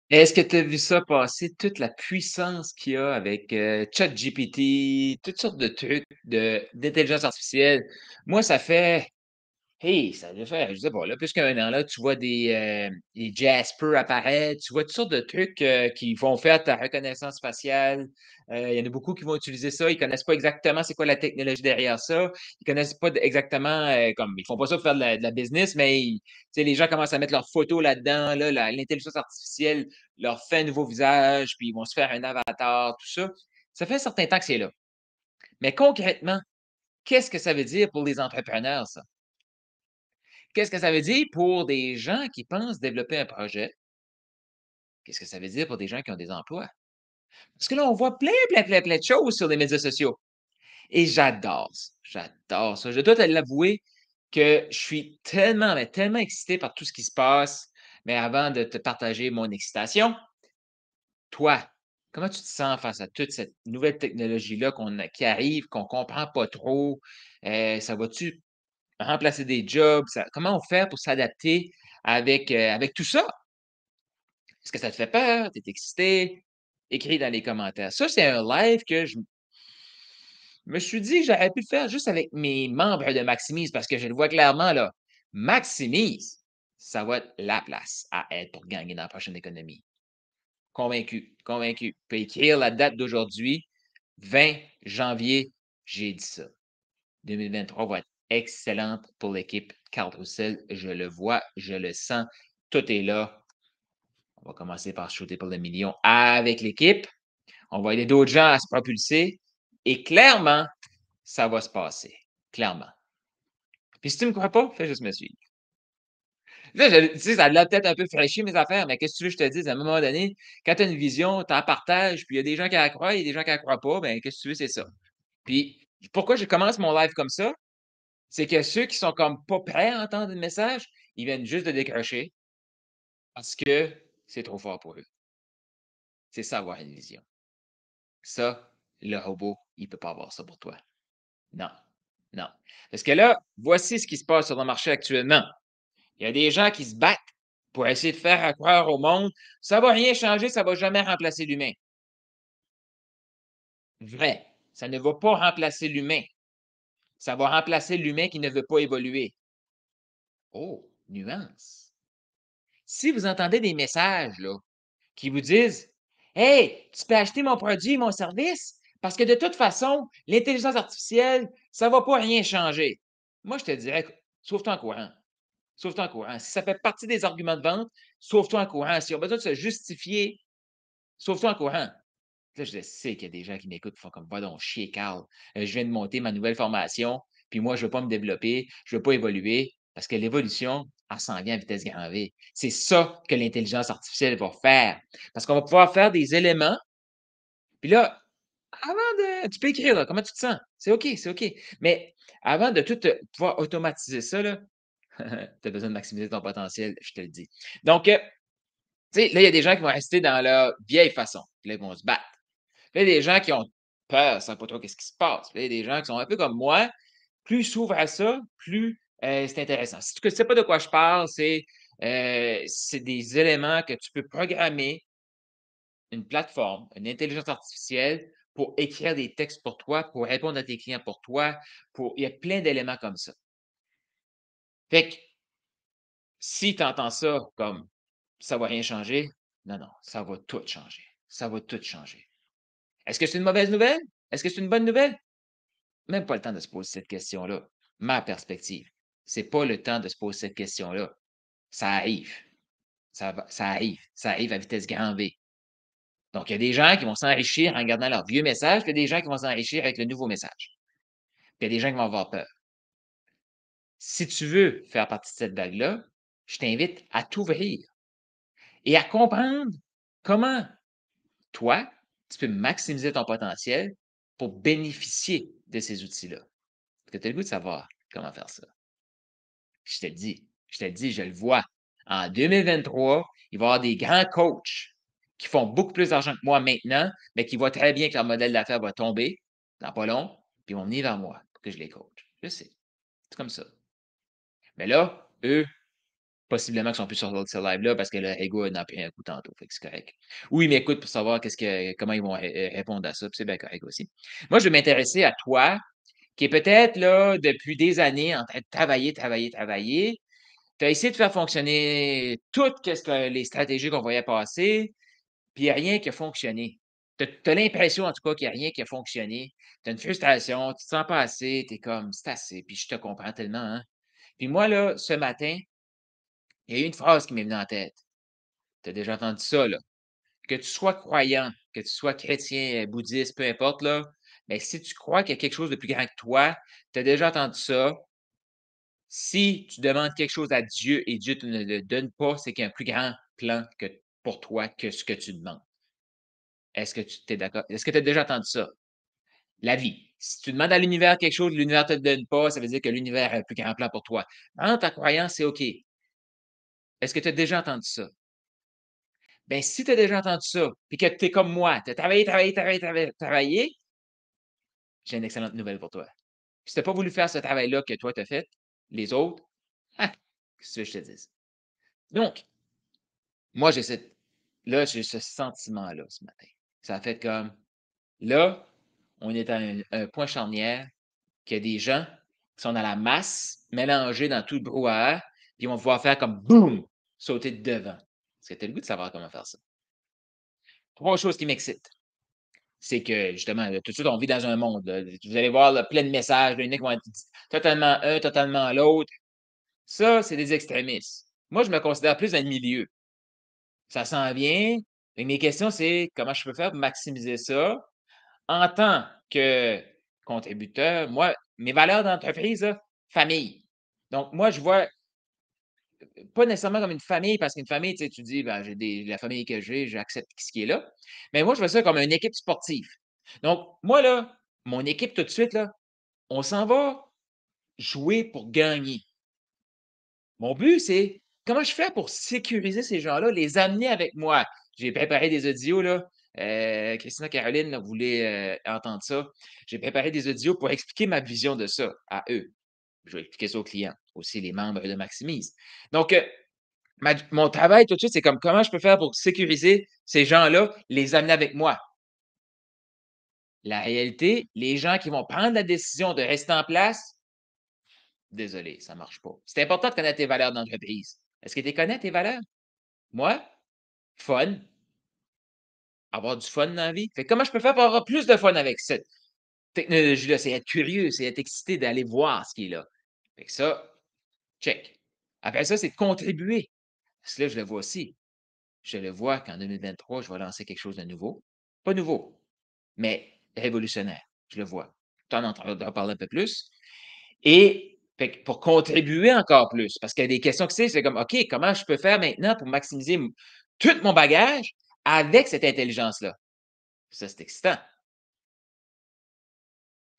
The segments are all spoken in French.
Est-ce que tu as vu ça passer, toute la puissance qu'il y a avec, ChatGPT, toutes sortes de trucs d'intelligence artificielle? Moi, ça fait hey, ça doit faire, je sais pas, là, plus qu'1 an, là, tu vois des Jasper apparaître, tu vois toutes sortes de trucs, qui vont faire ta reconnaissance faciale. Il y en a beaucoup qui vont utiliser ça, ils connaissent pas exactement c'est quoi la technologie derrière ça. Ils connaissent pas d exactement, comme ils font pas ça pour faire de la business, mais ils tu sais, les gens commencent à mettre leurs photos là-dedans, là, l'intelligence artificielle leur fait un nouveau visage, puis ils vont se faire un avatar, tout ça. Ça fait un certain temps que c'est là. Mais concrètement, qu'est-ce que ça veut dire pour les entrepreneurs, ça? Qu'est-ce que ça veut dire pour des gens qui pensent développer un projet? Qu'est-ce que ça veut dire pour des gens qui ont des emplois? Parce que là, on voit plein, plein, plein, plein de choses sur les médias sociaux et j'adore ça, j'adore ça. Je dois te l'avouer que je suis tellement, mais tellement excité par tout ce qui se passe. Mais avant de te partager mon excitation, toi, comment tu te sens face à toute cette nouvelle technologie-là qui arrive, qu'on comprend pas trop? Ça va-tu remplacer des jobs? Comment on fait pour s'adapter avec tout ça? Est-ce que ça te fait peur? Tu es excité? Écris dans les commentaires. Ça, c'est un live que je me suis dit que j'aurais pu le faire juste avec mes membres de Maximise parce que je le vois clairement là. Maximise, ça va être la place à être pour gagner dans la prochaine économie. Convaincu, convaincu. Tu peux écrire la date d'aujourd'hui, 20 janvier, j'ai dit ça. 2023 va être excellente pour l'équipe Carl Roussel. Je le vois, je le sens. Tout est là. On va commencer par shooter pour le million avec l'équipe. On va aider d'autres gens à se propulser et clairement, ça va se passer. Clairement. Puis si tu ne me crois pas, fais juste me suivre. Là, tu sais, ça l'a peut-être un peu fraîchi mes affaires, mais qu'est-ce que tu veux que je te dise? À un moment donné, quand tu as une vision, tu en partages, puis il y a des gens qui la croient, il y a des gens qui la croient pas, ben qu'est-ce que tu veux, c'est ça. Puis pourquoi je commence mon live comme ça? C'est que ceux qui sont comme pas prêts à entendre le message, ils viennent juste de décrocher parce que c'est trop fort pour eux. C'est ça avoir une vision. Ça, le robot, il peut pas avoir ça pour toi. Non, non. Parce que là, voici ce qui se passe sur le marché actuellement. Il y a des gens qui se battent pour essayer de faire croire au monde, ça va rien changer, ça va jamais remplacer l'humain. Vrai, ça ne va pas remplacer l'humain. Ça va remplacer l'humain qui ne veut pas évoluer. Oh, nuance. Si vous entendez des messages là, qui vous disent: «Hey, tu peux acheter mon produit, mon service, parce que de toute façon, l'intelligence artificielle, ça ne va pas rien changer». Moi, je te dirais, sauve-toi en courant. Sauve-toi en courant. Si ça fait partie des arguments de vente, sauve-toi en courant. S'ils ont besoin de se justifier, sauve-toi en courant. Là, je sais qu'il y a des gens qui m'écoutent qui font comme: «Va donc chier, Carl. Je viens de monter ma nouvelle formation, puis moi, je veux pas me développer, je veux pas évoluer». Parce que l'évolution, elle s'en vient à vitesse grand V. C'est ça que l'intelligence artificielle va faire. Parce qu'on va pouvoir faire des éléments, puis là, avant de tu peux écrire là, comment tu te sens? C'est OK, c'est OK. Mais avant de tout, pouvoir automatiser ça là, tu as besoin de maximiser ton potentiel, je te le dis. Donc, tu sais, là, il y a des gens qui vont rester dans leur vieille façon, puis là, ils vont se battre. Puis là, il y a des gens qui ont peur, ne savent pas trop qu'est-ce qui se passe. Puis là, il y a des gens qui sont un peu comme moi, plus ils s'ouvrent à ça, plus, c'est intéressant. Si tu ne sais pas de quoi je parle, c'est des éléments que tu peux programmer, une plateforme, une intelligence artificielle pour écrire des textes pour toi, pour répondre à tes clients pour toi, pour il y a plein d'éléments comme ça. Fait que si tu entends ça comme: «Ça va rien changer», non, non, ça va tout changer. Ça va tout changer. Est-ce que c'est une mauvaise nouvelle? Est-ce que c'est une bonne nouvelle? Même pas le temps de se poser cette question-là. Ma perspective, c'est pas le temps de se poser cette question-là. Ça arrive. Ça arrive à vitesse grand V. Donc, il y a des gens qui vont s'enrichir en regardant leur vieux message, puis il y a des gens qui vont s'enrichir avec le nouveau message. Puis il y a des gens qui vont avoir peur. Si tu veux faire partie de cette vague-là, je t'invite à t'ouvrir et à comprendre comment toi, tu peux maximiser ton potentiel pour bénéficier de ces outils-là. Est-ce que tu as le goût de savoir comment faire ça? Je te le dis, je te le dis, je le vois. En 2023, il va y avoir des grands coachs qui font beaucoup plus d'argent que moi maintenant, mais qui voient très bien que leur modèle d'affaires va tomber dans pas long, puis ils vont venir vers moi pour que je les coach. Je sais, c'est comme ça. Mais là, eux, Possiblement qu'ils sont plus sur ce live-là parce que le Ego en a pris un coup tantôt, fait que c'est correct. Oui, mais écoute pour savoir comment ils vont répondre à ça, puis c'est bien correct aussi. Moi, je vais m'intéresser à toi, qui est peut-être là, depuis des années, en train de travailler, travailler, travailler. Tu as essayé de faire fonctionner toutes qu'est-ce que les stratégies qu'on voyait passer, puis il n'y a rien qui a fonctionné. Tu as l'impression, en tout cas, qu'il n'y a rien qui a fonctionné. Tu as une frustration, tu ne te sens pas assez, tu es comme, c'est assez, puis je te comprends tellement, hein. Puis moi, là, ce matin, il y a eu une phrase qui m'est venue en tête. Tu as déjà entendu ça, là. Que tu sois croyant, que tu sois chrétien, bouddhiste, peu importe, là, mais si tu crois qu'il y a quelque chose de plus grand que toi, tu as déjà entendu ça. Si tu demandes quelque chose à Dieu et Dieu te ne le donne pas, c'est qu'il y a un plus grand plan pour toi que ce que tu demandes. Est-ce que tu es d'accord? Est-ce que tu as déjà entendu ça? La vie. Si tu demandes à l'univers quelque chose, l'univers ne te le donne pas, ça veut dire que l'univers a un plus grand plan pour toi. Dans ta croyance, c'est OK. Est-ce que tu as déjà entendu ça? Ben, si tu as déjà entendu ça, puis que tu es comme moi, tu as travaillé, travaillé, travaillé, travaillé, travaillé, j'ai une excellente nouvelle pour toi. Si tu n'as pas voulu faire ce travail-là que toi, tu as fait, les autres, ah, qu'est-ce que tu veux que je te dise? Donc, moi, j'ai ce sentiment-là ce matin. Ça a fait comme, là, on est à un point charnière, qu'il y a des gens qui sont dans la masse, mélangés dans tout le brouhaha, puis ils vont pouvoir faire comme boum, sauter de devant. Est-ce que tu as le goût de savoir comment faire ça? Trois choses qui m'excitent. C'est que justement, là, tout de suite, on vit dans un monde, là. Vous allez voir là, plein de messages, là, il y en a qui vont être totalement un, totalement l'autre. Ça, c'est des extrémistes. Moi, je me considère plus dans le milieu. Ça s'en vient. Et mes questions, c'est comment je peux faire pour maximiser ça en tant que contributeur. Moi, mes valeurs d'entreprise, là, famille. Donc, moi, je vois pas nécessairement comme une famille, parce qu'une famille, tu sais, tu dis, ben, la famille que j'ai, j'accepte ce qui est là. Mais moi, je vois ça comme une équipe sportive. Donc, moi, là, mon équipe, tout de suite, là, on s'en va jouer pour gagner. Mon but, c'est comment je fais pour sécuriser ces gens-là, les amener avec moi? J'ai préparé des audios, là. Christina Caroline là, voulait entendre ça. J'ai préparé des audios pour expliquer ma vision de ça à eux. Je vais expliquer ça aux clients, aussi les membres de Maximise. Donc, mon travail tout de suite, c'est comme comment je peux faire pour sécuriser ces gens-là, les amener avec moi. La réalité, les gens qui vont prendre la décision de rester en place, désolé, ça ne marche pas. C'est important de connaître tes valeurs d'entreprise. Est-ce que tu connais tes valeurs? Moi, fun, avoir du fun dans la vie. Fait que comment je peux faire pour avoir plus de fun avec cette technologie-là? C'est être curieux, c'est être excité d'aller voir ce qui est là. Fait que ça, check. Après ça, c'est de contribuer. Parce que là, je le vois aussi. Je le vois qu'en 2023, je vais lancer quelque chose de nouveau. Pas nouveau, mais révolutionnaire. Je le vois. Tu en entendras parler un peu plus. Et fait que pour contribuer encore plus, parce qu'il y a des questions que c'est comme, OK, comment je peux faire maintenant pour maximiser tout mon bagage avec cette intelligence-là? Ça, c'est excitant.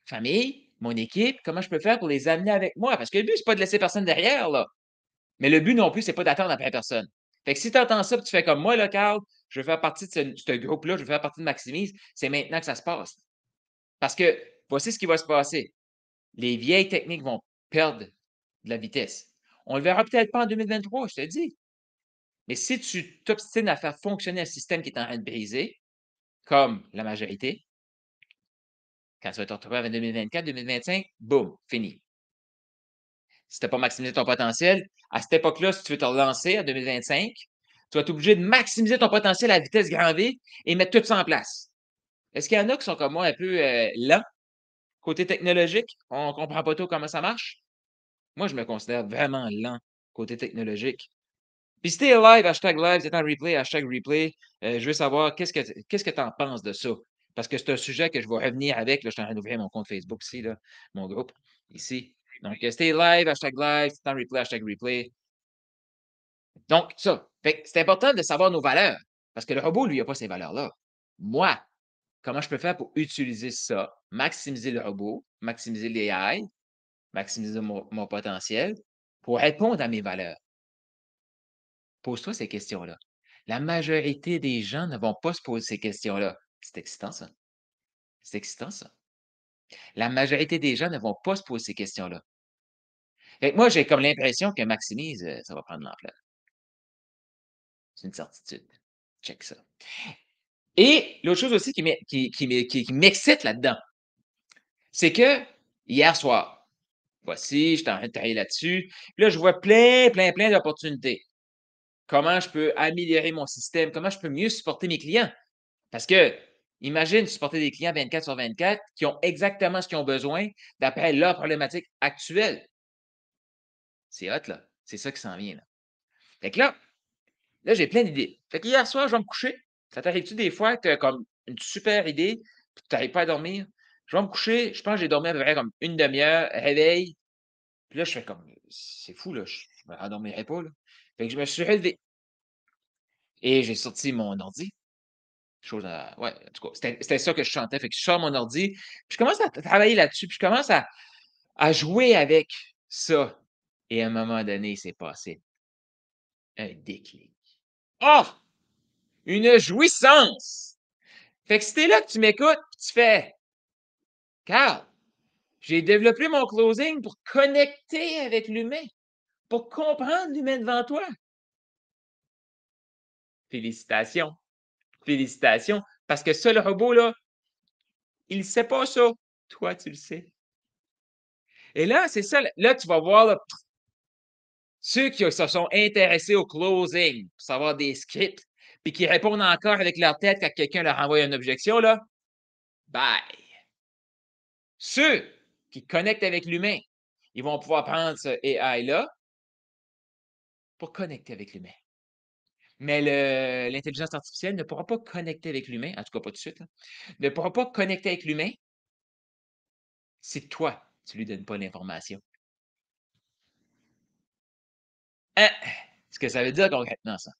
Famille, mon équipe, comment je peux faire pour les amener avec moi? Parce que le but, c'est pas de laisser personne derrière, là. Mais le but non plus, c'est pas d'attendre après personne. Fait que si tu entends ça, puis tu fais comme moi, là, Carl, je veux faire partie de ce groupe-là, je veux faire partie de Maximise, c'est maintenant que ça se passe. Parce que voici ce qui va se passer. Les vieilles techniques vont perdre de la vitesse. On le verra peut-être pas en 2023, je te le dis. Mais si tu t'obstines à faire fonctionner un système qui est en train de briser, comme la majorité, quand tu vas te retrouver en 2024, 2025, boum, fini. Si tu n'as pas maximisé ton potentiel, à cette époque-là, si tu veux te relancer en 2025, tu vas être obligé de maximiser ton potentiel à vitesse grand V et mettre tout ça en place. Est-ce qu'il y en a qui sont comme moi un peu lents côté technologique? On ne comprend pas tout comment ça marche? Moi, je me considère vraiment lent côté technologique. Puis si t'es live, #live, si tu en replay, #replay, je veux savoir qu'est-ce que tu en penses de ça? Parce que c'est un sujet que je vais revenir avec, là, je suis en train d'ouvrir mon compte Facebook ici, là, mon groupe, ici. Donc, stay live, #live, si tu en replay, #replay. Donc ça, fait que c'est important de savoir nos valeurs, parce que le robot, lui, il a pas ces valeurs-là. Moi, comment je peux faire pour utiliser ça, maximiser le robot, maximiser l'AI, maximiser mon potentiel pour répondre à mes valeurs? Pose-toi ces questions-là. La majorité des gens ne vont pas se poser ces questions-là. C'est excitant, ça. C'est excitant, ça. La majorité des gens ne vont pas se poser ces questions-là. Fait que moi, j'ai comme l'impression que Maximise, ça va prendre l'ampleur. C'est une certitude. Check ça. Et l'autre chose aussi qui m'excite là-dedans, c'est que hier soir, voici, j'étais en train de travailler là-dessus, puis là, je vois plein d'opportunités. Comment je peux améliorer mon système? Comment je peux mieux supporter mes clients? Parce que, imagine supporter des clients 24/24 qui ont exactement ce qu'ils ont besoin d'après leur problématique actuelle. C'est hot, là. C'est ça qui s'en vient, là. Fait que là, j'ai plein d'idées. Fait qu'hier soir, je vais me coucher. Ça t'arrive-tu des fois que tu as comme une super idée, puis tu n'arrives pas à dormir? Je vais me coucher, je pense que j'ai dormi à peu près comme une demi-heure, réveil, puis là, je fais comme: «C'est fou, là, je me rendormirai pas, là». Fait que je me suis relevé et j'ai sorti mon ordi. Chose à ouais, en tout cas, c'était ça que je chantais. Fait que je sors mon ordi, puis je commence à travailler là-dessus, puis je commence à jouer avec ça et à un moment donné, il s'est passé un déclic. Oh! Une jouissance! Fait que si tu là que tu m'écoutes, puis tu fais: «Carl, j'ai développé mon closing pour connecter avec l'humain, pour comprendre l'humain devant toi». Félicitations, félicitations, parce que ça, le robot là, il sait pas ça. Toi, tu le sais. Et là, c'est ça, là, tu vas voir là, ceux qui se sont intéressés au closing, pour savoir des scripts, puis qui répondent encore avec leur tête quand quelqu'un leur envoie une objection là, bye. Ceux qui connectent avec l'humain, ils vont pouvoir prendre ce AI-là pour connecter avec l'humain. Mais l'intelligence artificielle ne pourra pas connecter avec l'humain, en tout cas pas tout de suite, là, ne pourra pas connecter avec l'humain si toi, tu lui donnes pas l'information. Hein? Ce que ça veut dire concrètement, ça.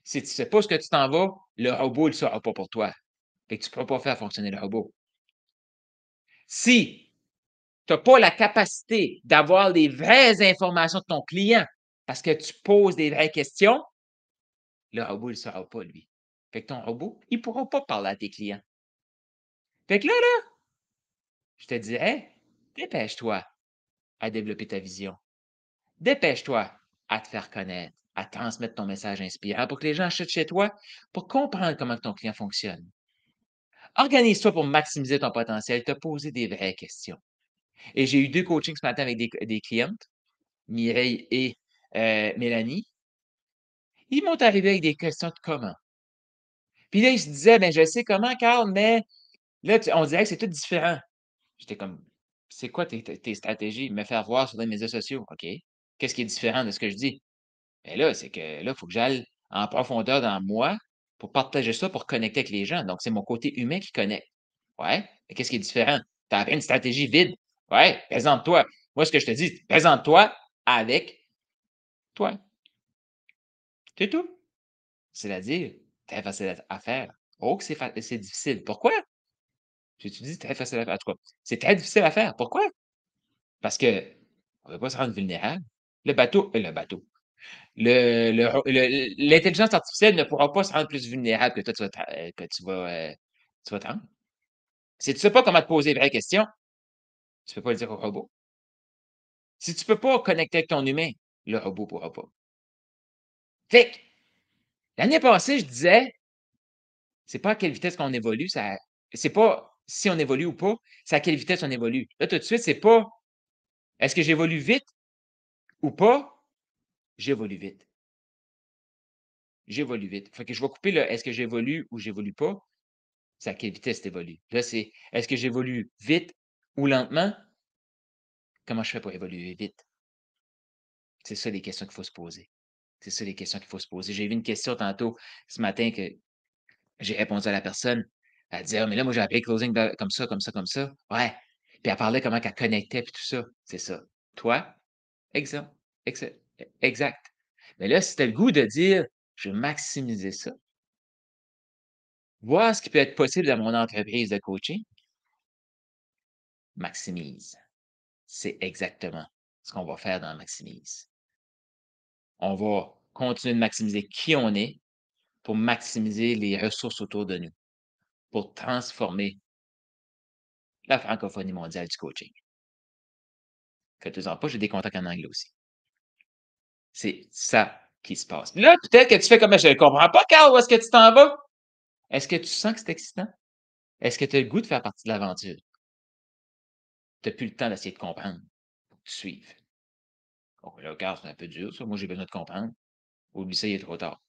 Si tu sais pas ce que tu t'en vas, le robot ne le saura pas pour toi. Fait que tu ne pourras pas faire fonctionner le robot. Si tu n'as pas la capacité d'avoir les vraies informations de ton client parce que tu poses des vraies questions, le robot ne le saura pas, lui. Fait que ton robot, il ne pourra pas parler à tes clients. Fait que là, je te dirais, dépêche-toi à développer ta vision. Dépêche-toi à te faire connaître, à transmettre ton message inspirant pour que les gens achètent chez toi, pour comprendre comment ton client fonctionne. Organise-toi pour maximiser ton potentiel, te poser des vraies questions. Et j'ai eu 2 coachings ce matin avec des clientes, Mireille et Mélanie. Ils m'ont arrivé avec des questions de comment. Puis là, ils se disaient: «Ben, je sais comment, Carl, mais là, on dirait que c'est tout différent». J'étais comme: «C'est quoi tes stratégies?» Me faire voir sur les médias sociaux. OK. Qu'est-ce qui est différent de ce que je dis? Ben là, c'est que là, il faut que j'aille en profondeur dans moi pour partager ça, pour connecter avec les gens. Donc, c'est mon côté humain qui connecte. Ouais, mais qu'est-ce qui est différent? Tu as appris une stratégie vide. Ouais, présente-toi. Moi, ce que je te dis, présente-toi avec toi. C'est tout. C'est-à-dire, très facile à faire. Oh, que c'est difficile. Pourquoi? Tu dis très facile à faire. En tout cas, c'est très difficile à faire. Pourquoi? Parce que on ne veut pas se rendre vulnérable. Le bateau. L'intelligence artificielle ne pourra pas se rendre plus vulnérable que toi, que tu vas te rendre. Si tu ne sais pas comment te poser les vraies questions, tu ne peux pas le dire au robot. Si tu ne peux pas connecter avec ton humain, le robot ne pourra pas. Fait que, l'année passée, je disais, c'est pas à quelle vitesse qu'on évolue, c'est pas si on évolue ou pas, c'est à quelle vitesse on évolue. Là, tout de suite, c'est pas est-ce que j'évolue vite ou pas? J'évolue vite. J'évolue vite. Fait que je vais couper le est-ce que j'évolue ou j'évolue pas? C'est à quelle vitesse tu évolues. Là, c'est est-ce que j'évolue vite ou lentement? Comment je fais pour évoluer vite? C'est ça les questions qu'il faut se poser. C'est ça les questions qu'il faut se poser. J'ai vu une question tantôt ce matin que j'ai répondu à la personne. Elle disait: «Ah, mais là, moi, j'ai appris closing comme ça, comme ça, comme ça». Ouais. Puis elle parlait comment qu'elle connectait puis tout ça. C'est ça. Toi, exemple, exact. Mais là, si tu as le goût de dire: «Je vais maximiser ça, voir ce qui peut être possible dans mon entreprise de coaching», maximise. C'est exactement ce qu'on va faire dans Maximise. On va continuer de maximiser qui on est pour maximiser les ressources autour de nous, pour transformer la francophonie mondiale du coaching. Faites-en pas, j'ai des contacts en anglais aussi. C'est ça qui se passe. Là, peut-être que tu fais comme: «Je ne comprends pas, Carl, où est-ce que tu t'en vas?» Est-ce que tu sens que c'est excitant? Est-ce que tu as le goût de faire partie de l'aventure? Tu as plus le temps d'essayer de comprendre. Faut que tu suives. Bon, là, Carl, c'est un peu dur ça, moi j'ai besoin de comprendre. Oublie ça, il est trop tard.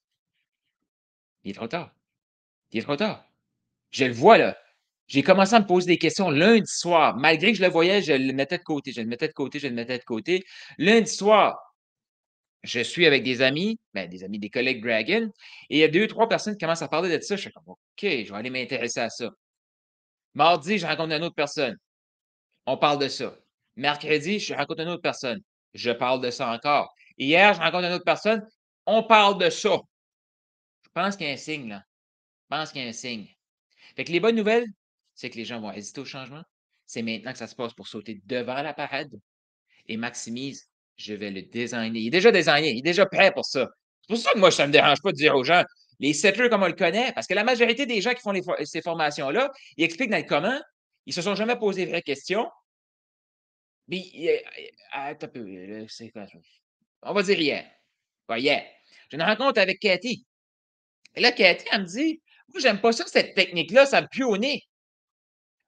Il est trop tard. Il est trop tard. Je le vois là. J'ai commencé à me poser des questions lundi soir. Malgré que je le voyais, je le mettais de côté, je le mettais de côté, je le mettais de côté. Lundi soir, je suis avec des amis, ben, des amis, des collègues Dragon, et il y a 2-3 personnes qui commencent à parler de ça. Je suis comme: «OK, je vais aller m'intéresser à ça». Mardi, je rencontre une autre personne, on parle de ça. Mercredi, je rencontre une autre personne, je parle de ça encore. Hier, je rencontre une autre personne, on parle de ça. Je pense qu'il y a un signe là. Je pense qu'il y a un signe. Fait que les bonnes nouvelles, c'est que les gens vont hésiter au changement. C'est maintenant que ça se passe pour sauter devant la parade et Maximise, je vais le designer. Il est déjà designé, il est déjà prêt pour ça. C'est pour ça que moi, ça ne me dérange pas de dire aux gens, les setters comme on le connaît, parce que la majorité des gens qui font ces formations-là, ils expliquent dans le comment, ils ne se sont jamais posé de vraies questions. Mais, attends un peu, c'est quoi ça? On va dire hier. Ouais, hier. J'ai une rencontre avec Cathy. Et là, Cathy, elle me dit, moi, j'aime pas ça, cette technique-là, ça me pue au nez.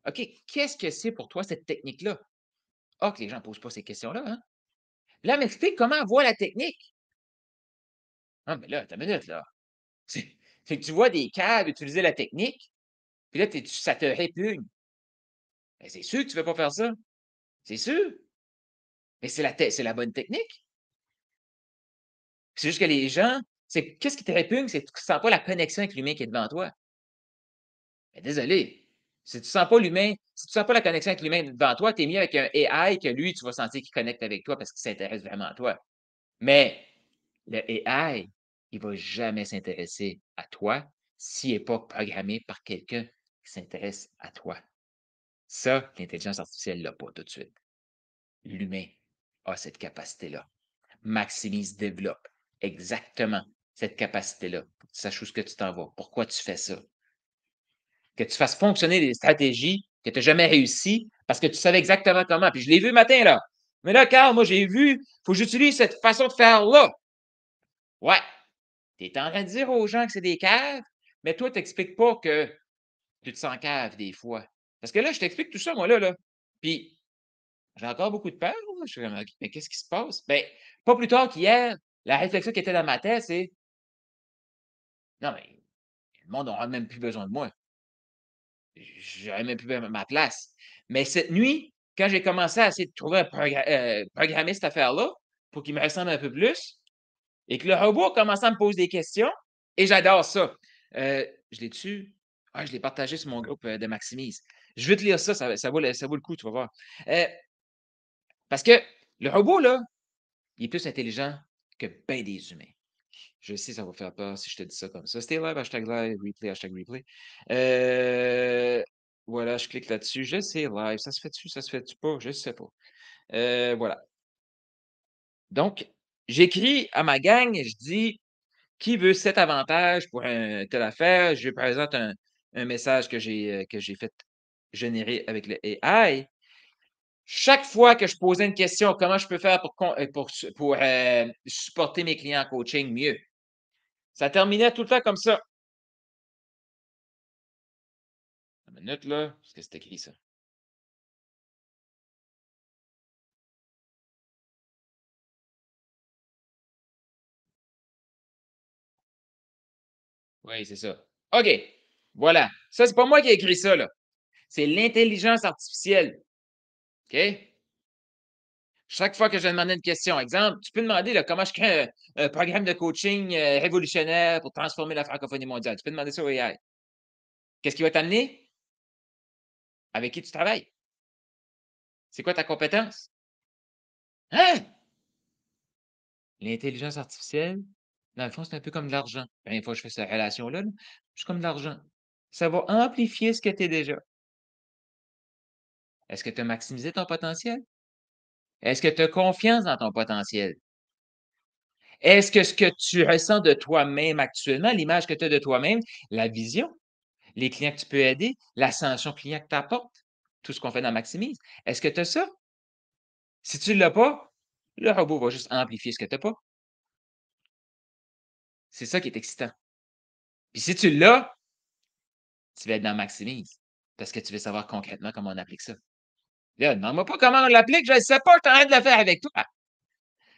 OK, qu'est-ce que c'est pour toi, cette technique-là? Ah, que les gens ne posent pas ces questions-là, hein? Là, elle m'explique comment elle voit la technique. Ah, mais là, attends une minute, là. C'est fait que tu vois des caves utiliser la technique, puis là, ça te répugne. Ben, c'est sûr que tu ne veux pas faire ça. C'est sûr. Mais c'est la bonne technique. C'est juste que les gens, c'est qu'est-ce qui te répugne? C'est que tu ne sens pas la connexion avec l'humain qui est devant toi. Ben, désolé. Si tu sens pas l'humain, si tu sens pas la connexion avec l'humain devant toi, tu es mieux avec un AI que lui, tu vas sentir qu'il connecte avec toi parce qu'il s'intéresse vraiment à toi. Mais le AI, il va jamais s'intéresser à toi s'il n'est pas programmé par quelqu'un qui s'intéresse à toi. Ça, l'intelligence artificielle l'a pas tout de suite. L'humain a cette capacité-là. Maximise, développe exactement cette capacité-là pour que tu saches où ce que tu t'en vas, pourquoi tu fais ça. Que tu fasses fonctionner des stratégies que tu n'as jamais réussi parce que tu savais exactement comment. Puis je l'ai vu le matin, là. Mais là, Carl, moi, j'ai vu, il faut que j'utilise cette façon de faire-là. Ouais, tu es en train de dire aux gens que c'est des caves, mais toi, tu n'expliques pas que tu te sens cave des fois. Parce que là, je t'explique tout ça, moi, là. Puis, j'ai encore beaucoup de peur. Là. Je suis comme, OK, mais qu'est-ce qui se passe? Ben, pas plus tard qu'hier, la réflexion qui était dans ma tête, c'est non, mais le monde n'aura même plus besoin de moi. J'aurais même plus ma place. Mais cette nuit, quand j'ai commencé à essayer de trouver programmer cette affaire-là pour qu'il me ressemble un peu plus, et que le robot a commencé à me poser des questions, et j'adore ça. Je l'ai-tu? Ah, je l'ai partagé sur mon groupe de Maximise. Je veux te lire ça, ça vaut le coup, tu vas voir. Euh, parce que le robot, là, il est plus intelligent que bien des humains. Je sais, ça va faire peur si je te dis ça comme ça. Stay live, replay, hashtag replay. Voilà, je clique là-dessus. Je sais, live. Ça se fait-tu, ça se fait-tu pas? Je sais pas. Voilà. Donc, j'écris à ma gang, je dis qui veut cet avantage pour telle affaire. Je présente un message que j'ai fait générer avec le AI. Chaque fois que je posais une question, comment je peux faire pour supporter mes clients en coaching mieux? Ça terminait tout le temps comme ça. Une minute, là, parce que c'est écrit ça. Oui, c'est ça. OK. Voilà. Ça, c'est pas moi qui ai écrit ça, là. C'est l'intelligence artificielle. OK? Chaque fois que je vais demander une question, exemple, tu peux demander là, comment je crée un programme de coaching révolutionnaire pour transformer la francophonie mondiale. Tu peux demander ça au AI. Qu'est-ce qui va t'amener? Avec qui tu travailles? C'est quoi ta compétence? Hein? L'intelligence artificielle, dans le fond, c'est un peu comme de l'argent. Ben, une fois que je fais cette relation-là, là, c'est comme de l'argent. Ça va amplifier ce que tu es déjà. Est-ce que tu as maximisé ton potentiel? Est-ce que tu as confiance dans ton potentiel? Est-ce que ce que tu ressens de toi-même actuellement, l'image que tu as de toi-même, la vision, les clients que tu peux aider, l'ascension client que tu apportes, tout ce qu'on fait dans Maximise, est-ce que tu as ça? Si tu ne l'as pas, le robot va juste amplifier ce que tu as pas. C'est ça qui est excitant. Puis si tu l'as, tu vas être dans maximise parce que tu veux savoir concrètement comment on applique ça. Là, demande-moi pas comment on l'applique, je ne sais pas, je suis en train de le faire avec toi.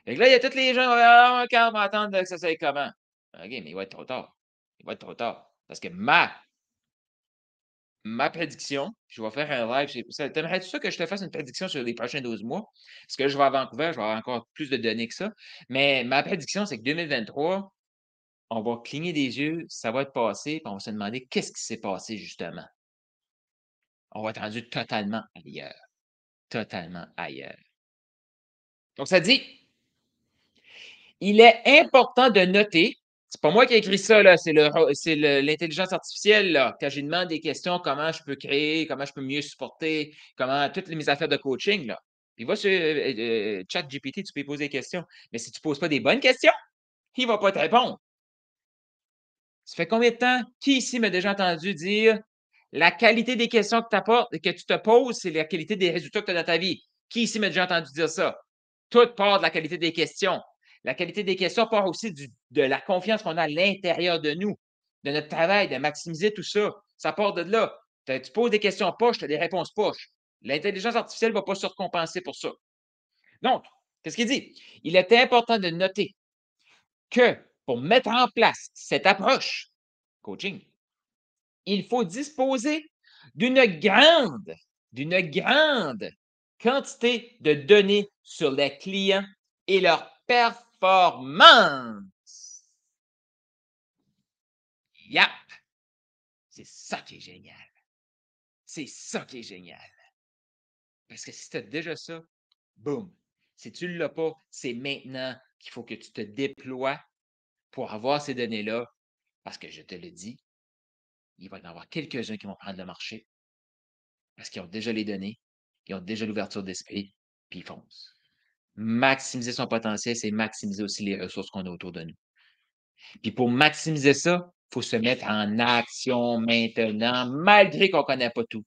Fait que là, il y a tous les gens, ah, quand on va attendre que ça soit comment. OK, mais il va être trop tard. Il va être trop tard. Parce que ma prédiction, je vais faire un live. T'aimerais-tu ça que je te fasse une prédiction sur les prochains 12 mois? Parce que je vais à Vancouver, je vais avoir encore plus de données que ça. Mais ma prédiction, c'est que 2023, on va cligner des yeux, ça va être passé, puis on va se demander qu'est-ce qui s'est passé justement. On va être rendu totalement ailleurs. Totalement ailleurs. Donc, ça dit, il est important de noter, c'est pas moi qui ai écrit ça, là, l'intelligence artificielle, là, quand j'ai demandé des questions, comment je peux créer, comment je peux mieux supporter, comment toutes mes affaires de coaching, là. Puis va sur ChatGPT, tu peux lui poser des questions. Mais si tu ne poses pas des bonnes questions, il ne va pas te répondre. Ça fait combien de temps? Qui ici m'a déjà entendu dire la qualité des questions que tu te poses, c'est la qualité des résultats que tu as dans ta vie? Qui ici m'a déjà entendu dire ça? Tout part de la qualité des questions. La qualité des questions part aussi de la confiance qu'on a à l'intérieur de nous, de notre travail, de maximiser tout ça. Ça part de là. Tu poses des questions poches, tu as des réponses poches. L'intelligence artificielle ne va pas se recompenser pour ça. Donc, qu'est-ce qu'il dit? Il est important de noter que pour mettre en place cette approche coaching, il faut disposer d'une grande quantité de données sur les clients et leur performance. Yep! C'est ça qui est génial. C'est ça qui est génial. Parce que si tu as déjà ça, boum! Si tu ne l'as pas, c'est maintenant qu'il faut que tu te déploies pour avoir ces données-là. Parce que je te le dis, il va y en avoir quelques-uns qui vont prendre le marché parce qu'ils ont déjà les données, ils ont déjà l'ouverture d'esprit, puis ils foncent. Maximiser son potentiel, c'est maximiser aussi les ressources qu'on a autour de nous. Puis pour maximiser ça, il faut se mettre en action maintenant, malgré qu'on ne connaît pas tout.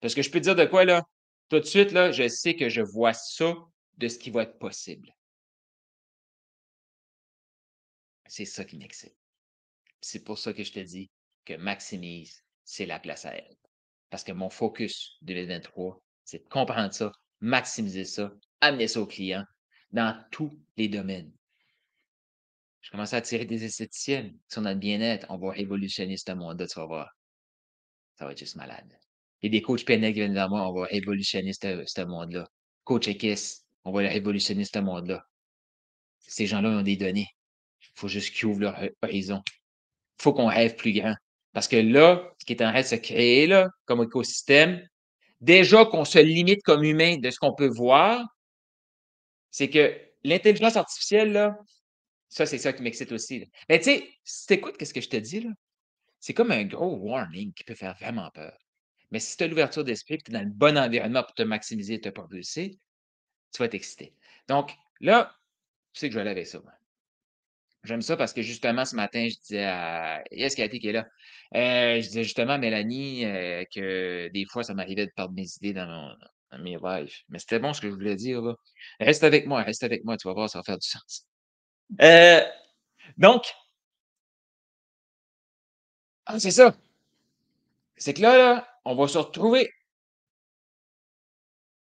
Parce que je peux te dire de quoi, là? Tout de suite, là, je sais que je vois ça de ce qui va être possible. C'est ça qui m'excite. C'est pour ça que je te dis que maximise, c'est la place à elle. Parce que mon focus 2023, c'est de comprendre ça, maximiser ça, amener ça aux clients dans tous les domaines. Je commence à attirer des esthéticiennes qui sont dans le bien-être. On va révolutionner ce monde-là, tu vas voir. Ça va être juste malade. Il y a des coachs PNL qui viennent vers moi, on va révolutionner ce monde-là. Coach X, on va révolutionner ce monde-là. Ces gens-là ont des données. Il faut juste qu'ils ouvrent leur horizon. Il faut qu'on rêve plus grand. Parce que là, ce qui est en train de se créer là, comme écosystème, déjà qu'on se limite comme humain de ce qu'on peut voir, c'est que l'intelligence artificielle, là, ça, c'est ça qui m'excite aussi. Là. Mais tu sais, si tu écoutes ce que je te dis, là, c'est comme un gros warning qui peut faire vraiment peur. Mais si tu as l'ouverture d'esprit et tu es dans le bon environnement pour te maximiser et te propulser, tu vas être excité. Donc, là, tu sais que je vais aller avec ça. Moi. J'aime ça parce que justement, ce matin, je disais à Yes Cathy qui est là. Je disais justement à Mélanie que des fois, ça m'arrivait de perdre mes idées dans mes lives. Mais c'était bon ce que je voulais dire. Là. Reste avec moi, tu vas voir, ça va faire du sens. Euh, donc, c'est ça. C'est que là, on va se retrouver.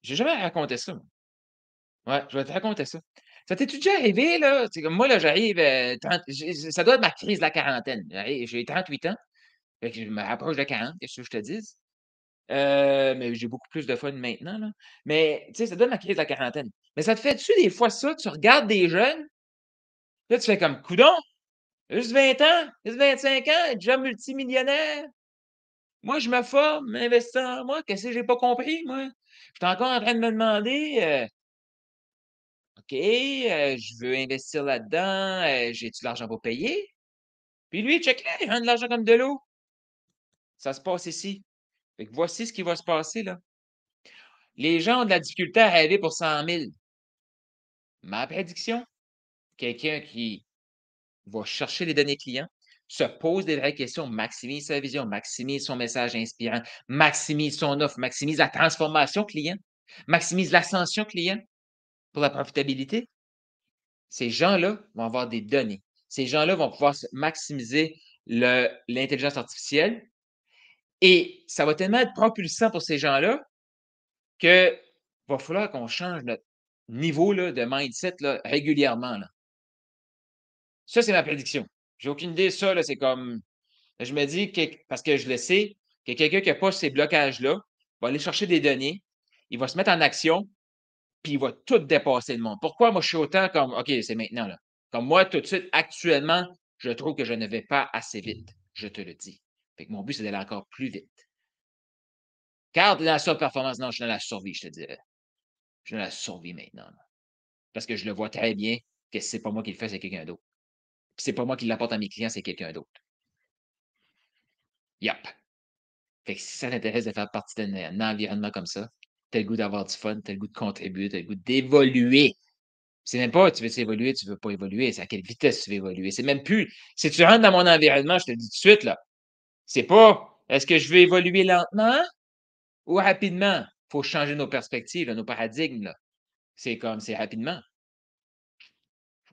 J'ai jamais raconté ça. Moi. Ouais, je vais te raconter ça. Ça t'es-tu déjà arrivé, là? C'est comme moi, là, j'arrive, ça doit être ma crise de la quarantaine. J'ai 38 ans. Fait que je me rapproche de 40, qu'est-ce que je te dise? Mais j'ai beaucoup plus de fun maintenant, là. Mais, tu sais, ça donne la crise de la quarantaine. Mais ça te fait-tu des fois ça? Tu regardes des jeunes, là, tu fais comme coudon, juste 20 ans, juste 25 ans, déjà multimillionnaire. Moi, je me forme, m'investis en moi. Qu'est-ce que j'ai pas compris, moi? Je suis encore en train de me demander, OK, je veux investir là-dedans, j'ai-tu l'argent pour payer? Puis lui, check-le, il rentre de l'argent comme de l'eau. Ça se passe ici. Fait que voici ce qui va se passer, là. Les gens ont de la difficulté à rêver pour 100 000. Ma prédiction, quelqu'un qui va chercher les données clients, se pose des vraies questions, maximise sa vision, maximise son message inspirant, maximise son offre, maximise la transformation client, maximise l'ascension client. pour la profitabilité, ces gens-là vont avoir des données. Ces gens-là vont pouvoir maximiser l'intelligence artificielle et ça va tellement être propulsant pour ces gens-là que va falloir qu'on change notre niveau là, de mindset là, régulièrement. Là. Ça, c'est ma prédiction. J'ai aucune idée. Ça, là, c'est comme. Je me dis, que, parce que je le sais, que quelqu'un qui n'a pas ces blocages-là va aller chercher des données, il va se mettre en action, puis il va tout dépasser le monde. Pourquoi moi, je suis autant comme, OK, c'est maintenant, là. Comme moi, tout de suite, actuellement, je trouve que je ne vais pas assez vite. Je te le dis. Fait que mon but, c'est d'aller encore plus vite. Car dans la surperformance, non, je suis dans la survie, je te dirais. Je suis dans la survie maintenant. Là. Parce que je le vois très bien que c'est pas moi qui le fais, c'est quelqu'un d'autre. Puis c'est pas moi qui l'apporte à mes clients, c'est quelqu'un d'autre. Yep. Fait que si ça t'intéresse de faire partie d'un environnement comme ça, tu as le goût d'avoir du fun, tu as le goût de contribuer, tu as le goût d'évoluer. C'est même pas tu veux évoluer, tu veux pas évoluer, c'est à quelle vitesse tu veux évoluer. C'est même plus si tu rentres dans mon environnement, je te le dis tout de suite, là, c'est pas est-ce que je veux évoluer lentement ou rapidement? Il faut changer nos perspectives, là, nos paradigmes. Là. C'est comme c'est rapidement.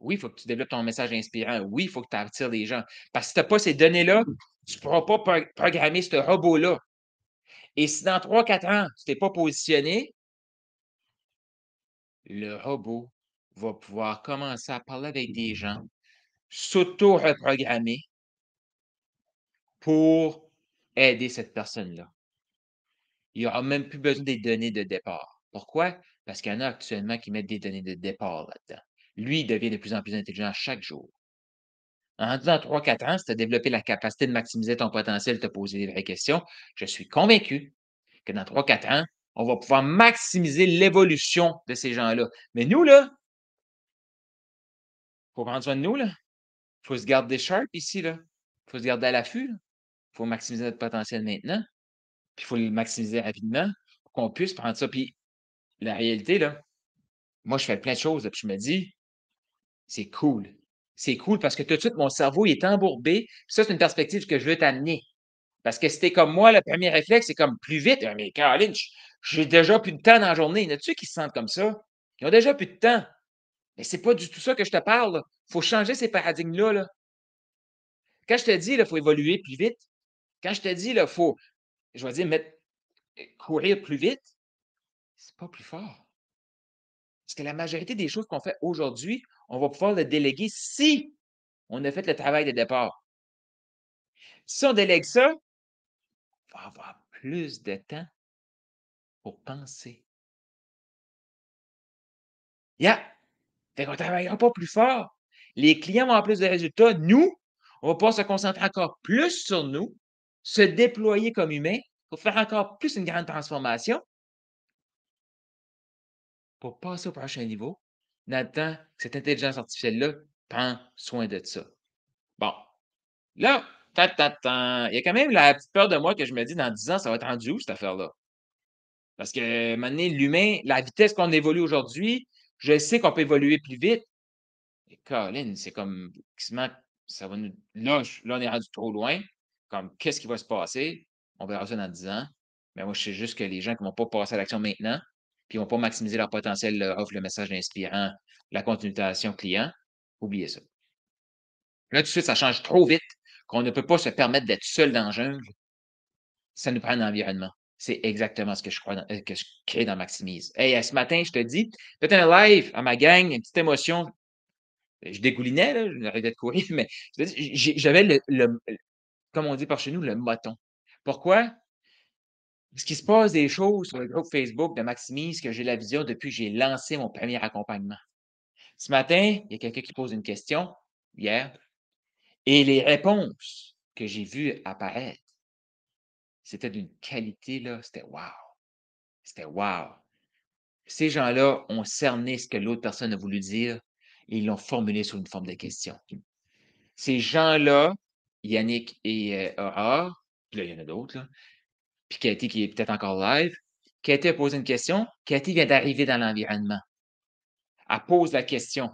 Oui, il faut que tu développes ton message inspirant. Oui, il faut que tu attires des gens. Parce que si tu n'as pas ces données-là, tu ne pourras pas programmer ce robot-là. Et si dans 3-4 ans, tu t'es pas positionné, le robot va pouvoir commencer à parler avec des gens, s'auto-reprogrammer pour aider cette personne-là. Il n'y aura même plus besoin des données de départ. Pourquoi? Parce qu'il y en a actuellement qui mettent des données de départ là-dedans. Lui, il devient de plus en plus intelligent chaque jour. En disant 3-4 ans, si tu as développé la capacité de maximiser ton potentiel, de te poser des vraies questions, je suis convaincu que dans 3-4 ans, on va pouvoir maximiser l'évolution de ces gens-là. Mais nous, là, il faut prendre soin de nous, là. Il faut se garder sharp ici, là. Il faut se garder à l'affût. Il faut maximiser notre potentiel maintenant. Puis il faut le maximiser rapidement pour qu'on puisse prendre ça. Puis la réalité, là, moi, je fais plein de choses, là, puis je me dis, c'est cool. C'est cool parce que tout de suite, mon cerveau il est embourbé. Puis ça, c'est une perspective que je veux t'amener. Parce que si t'es comme moi, le premier réflexe, c'est comme plus vite. Ah, mais Caroline, j'ai déjà plus de temps dans la journée. Y en a-tu qui se sentent comme ça? Ils ont déjà plus de temps. Mais c'est pas du tout ça que je te parle. Il faut changer ces paradigmes-là. Là. Quand je te dis, il faut évoluer plus vite. Quand je te dis, il faut, je vais dire, courir plus vite, c'est pas plus fort. Parce que la majorité des choses qu'on fait aujourd'hui, on va pouvoir le déléguer si on a fait le travail de départ. Si on délègue ça, on va avoir plus de temps pour penser. Yeah! Fait qu'on ne travaillera pas plus fort. Les clients vont avoir plus de résultats. Nous, on va pouvoir se concentrer encore plus sur nous, se déployer comme humains pour faire encore plus une grande transformation pour passer au prochain niveau dans le temps que cette intelligence artificielle-là prend soin de ça. Bon, là, il y a quand même la petite peur de moi que je me dis dans 10 ans, ça va être rendu où cette affaire-là? Parce que maintenant, l'humain, la vitesse qu'on évolue aujourd'hui, je sais qu'on peut évoluer plus vite. Et Colin, c'est comme quasiment, ça va nous. Là, on est rendu trop loin. Comme qu'est-ce qui va se passer? On verra ça dans 10 ans. Mais moi, je sais juste que les gens qui ne vont pas passer à l'action maintenant, puis ils ne vont pas maximiser leur potentiel, leur offre, le message inspirant, la continuation client, oubliez ça. Là, tout de suite, ça change trop vite qu'on ne peut pas se permettre d'être seul dans la jungle. Ça nous prend un environnement. C'est exactement ce que je crois que je crée dans Maximise. Hey, ce matin, je te dis, faites un live à ma gang, une petite émotion. Je dégoulinais, là, je arrêtais de courir, mais j'avais comme on dit par chez nous, le moton. Pourquoi? Parce qu'il se passe des choses sur le groupe Facebook de Maximise que j'ai la vision depuis que j'ai lancé mon premier accompagnement. Ce matin, il y a quelqu'un qui pose une question, hier, et les réponses que j'ai vues apparaître, c'était d'une qualité, là, c'était wow! C'était wow! Ces gens-là ont cerné ce que l'autre personne a voulu dire et ils l'ont formulé sous une forme de question. Ces gens-là, Yannick et Aurore, puis là, il y en a d'autres, là, puis Cathy qui est peut-être encore live. Cathy a posé une question. Cathy vient d'arriver dans l'environnement. Elle pose la question.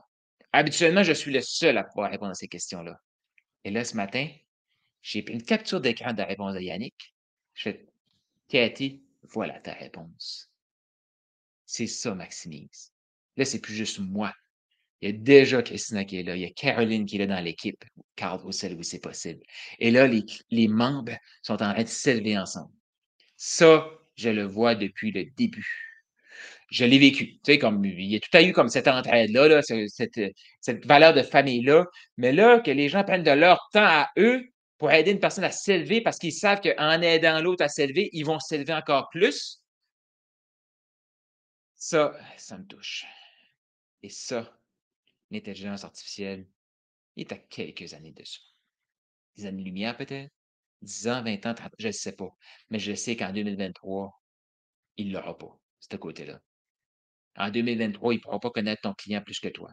Habituellement, je suis le seul à pouvoir répondre à ces questions-là. Et là, ce matin, j'ai pris une capture d'écran de la réponse de Yannick. Je fais, Cathy, voilà ta réponse. C'est ça, Maximise. Là, c'est plus juste moi. Il y a déjà Christina qui est là, il y a Caroline qui est là dans l'équipe, Carl au celle où c'est possible. Et là, les membres sont en train de s'élever ensemble. Ça, je le vois depuis le début. Je l'ai vécu. Tu sais, comme il y a tout a eu comme cette entraide-là, là, cette valeur de famille-là. Mais là, que les gens prennent de leur temps à eux pour aider une personne à s'élever parce qu'ils savent qu'en aidant l'autre à s'élever, ils vont s'élever encore plus. Ça me touche. Et ça, l'intelligence artificielle, il est à quelques années dessus. Des années-lumière peut-être? 10 ans, 20 ans, 30, je ne sais pas. Mais je sais qu'en 2023, il ne l'aura pas, ce côté-là. En 2023, il ne pourra pas connaître ton client plus que toi.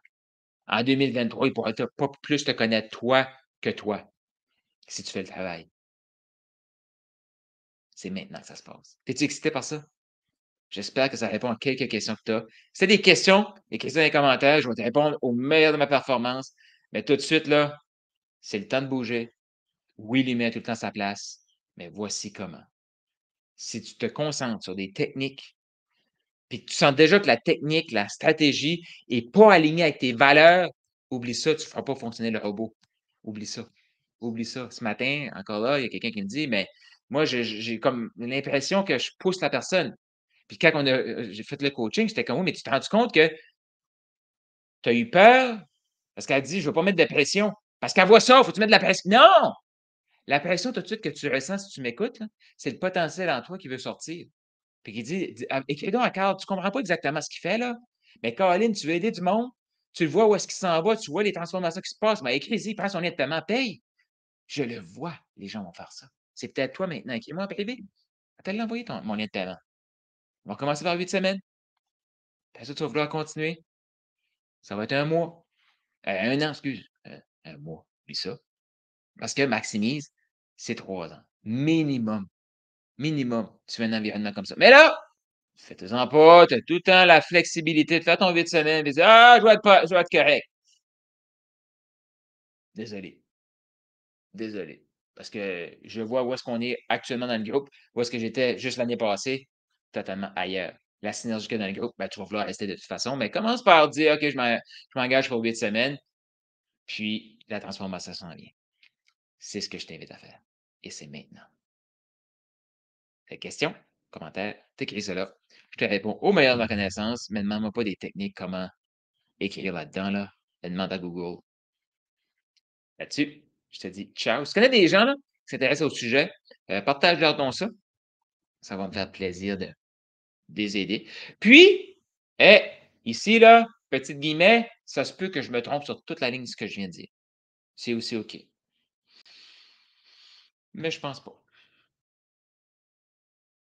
En 2023, il ne pourra pas plus te connaître toi que toi, si tu fais le travail. C'est maintenant que ça se passe. Es-tu excité par ça? J'espère que ça répond à quelques questions que tu as. Si tu as des questions, écris-ça dans les commentaires. Je vais te répondre au meilleur de ma performance. Mais tout de suite, là, c'est le temps de bouger. Oui, l'humain a tout le temps sa place, mais voici comment. Si tu te concentres sur des techniques, puis que tu sens déjà que la technique, la stratégie n'est pas alignée avec tes valeurs, oublie ça, tu ne feras pas fonctionner le robot. Oublie ça. Oublie ça. Ce matin, encore là, il y a quelqu'un qui me dit, mais moi, j'ai comme l'impression que je pousse la personne. Puis quand j'ai fait le coaching, j'étais comme, oui, mais tu t'es rendu compte que tu as eu peur parce qu'elle dit, je ne veux pas mettre de pression. Parce qu'elle voit ça, il faut que tu mettes de la pression. Non! La pression tout de suite que tu ressens si tu m'écoutes, c'est le potentiel en toi qui veut sortir. Puis qui dit, écris donc à Carl, tu ne comprends pas exactement ce qu'il fait là. Mais Caroline, tu veux aider du monde, tu le vois où est-ce qu'il s'en va, tu vois les transformations qui se passent, mais écris-y, prends son aide de paiement, paye. Je le vois, les gens vont faire ça. C'est peut-être toi maintenant. Écris-moi en privé. Appelle l'envoyer mon lien de paiement. On va commencer par 8 semaines. Après ça, tu vas vouloir continuer. Ça va être un mois. Un an, excuse. Un mois. Puis ça. Parce que maximise, c'est 3 ans. Minimum. Minimum. Tu fais un environnement comme ça. Mais là, fais-en pas. Tu as tout le temps la flexibilité de faire ton 8 semaines et dire ah, je vais être correct. Désolé. Désolé. Parce que je vois où est-ce qu'on est actuellement dans le groupe, où est-ce que j'étais juste l'année passée, totalement ailleurs. La synergie que dans le groupe, ben, tu vas vouloir rester de toute façon, mais commence par dire, OK, je m'engage pour 8 semaines, puis la transformation s'en vient. C'est ce que je t'invite à faire. Et c'est maintenant. Des questions, commentaires, t'écris cela. Je te réponds au meilleur de ma connaissance, mais demande-moi pas des techniques, comment écrire là-dedans, là. Demande à Google. Là-dessus, je te dis ciao. Si tu connais des gens là, qui s'intéressent au sujet, partage-leur donc ça. Ça va me faire plaisir de les aider. Puis, eh, ici, là, petite guillemets, ça se peut que je me trompe sur toute la ligne de ce que je viens de dire. C'est aussi OK. Mais je pense pas.